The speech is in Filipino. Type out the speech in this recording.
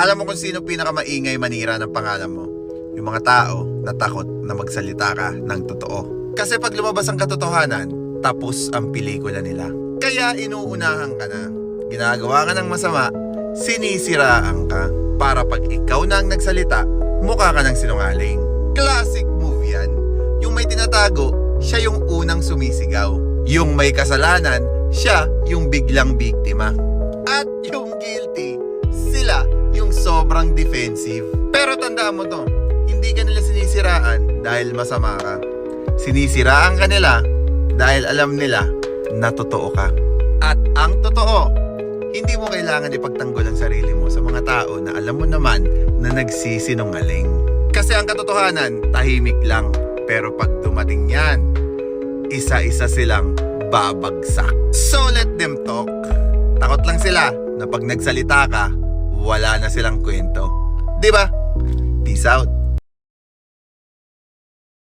Alam mo kung sino pinakamaingay manira ng pangalan mo? Yung mga tao na takot na magsalita ka ng totoo. Kasi pag lumabas ang katotohanan, tapos ang pelikula nila. Kaya inuunahan ka na. Ginagawa ka ng masama, sinisiraan ka. Para pag ikaw na ang nagsalita, mukha ka ng sinungaling. Classic move yan. Yung may tinatago, siya yung unang sumisigaw. Yung may kasalanan, siya yung biglang biktima. At yung guilty, sila yung sobrang defensive. Pero tandaan mo to, hindi ka nila sinisiraan dahil masama ka. Sinisiraan ka nila dahil alam nila na totoo ka. At ang totoo, hindi mo kailangan ipagtanggol ang sarili mo sa mga tao na alam mo naman na nagsisinungaling. Kasi ang katotohanan, tahimik lang. Pero pag dumating yan, isa-isa silang babagsak. So let them talk. Takot lang sila na pag nagsalita ka, wala na silang kwento. Diba? Peace out.